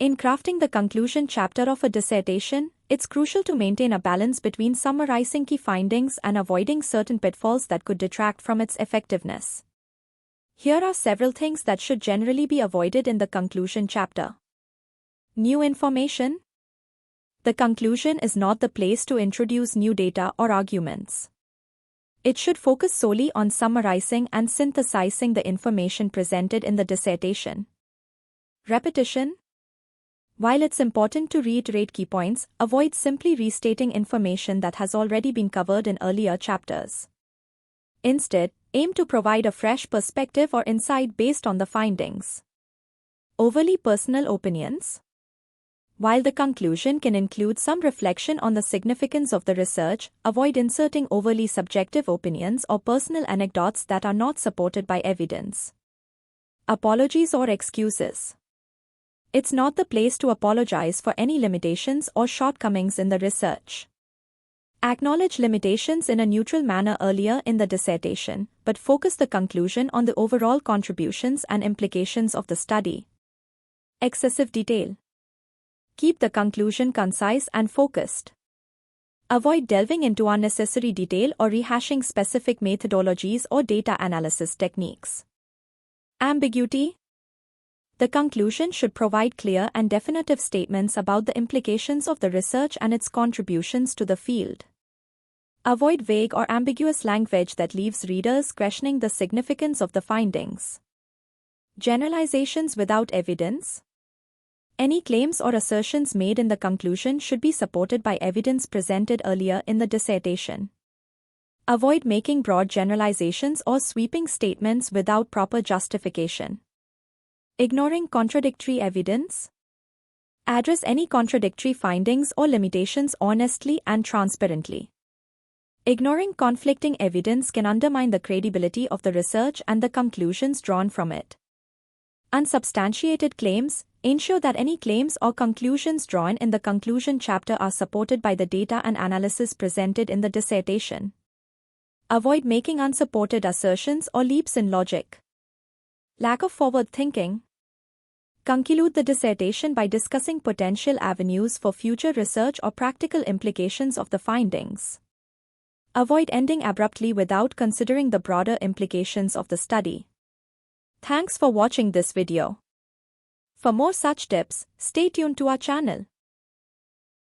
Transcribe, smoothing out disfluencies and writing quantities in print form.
In crafting the conclusion chapter of a dissertation, it's crucial to maintain a balance between summarizing key findings and avoiding certain pitfalls that could detract from its effectiveness. Here are several things that should generally be avoided in the conclusion chapter. New information. The conclusion is not the place to introduce new data or arguments. It should focus solely on summarizing and synthesizing the information presented in the dissertation. Repetition. While it's important to reiterate key points, avoid simply restating information that has already been covered in earlier chapters. Instead, aim to provide a fresh perspective or insight based on the findings. Overly personal opinions. While the conclusion can include some reflection on the significance of the research, avoid inserting overly subjective opinions or personal anecdotes that are not supported by evidence. Apologies or excuses. It's not the place to apologize for any limitations or shortcomings in the research. Acknowledge limitations in a neutral manner earlier in the dissertation, but focus the conclusion on the overall contributions and implications of the study. Excessive detail. Keep the conclusion concise and focused. Avoid delving into unnecessary detail or rehashing specific methodologies or data analysis techniques. Ambiguity. The conclusion should provide clear and definitive statements about the implications of the research and its contributions to the field. Avoid vague or ambiguous language that leaves readers questioning the significance of the findings. Generalizations without evidence. Any claims or assertions made in the conclusion should be supported by evidence presented earlier in the dissertation. Avoid making broad generalizations or sweeping statements without proper justification. Ignoring contradictory evidence. Address any contradictory findings or limitations honestly and transparently. Ignoring conflicting evidence can undermine the credibility of the research and the conclusions drawn from it. Unsubstantiated claims. Ensure that any claims or conclusions drawn in the conclusion chapter are supported by the data and analysis presented in the dissertation. Avoid making unsupported assertions or leaps in logic. Lack of forward thinking. Conclude the dissertation by discussing potential avenues for future research or practical implications of the findings. Avoid ending abruptly without considering the broader implications of the study. Thanks for watching this video. For more such tips, stay tuned to our channel.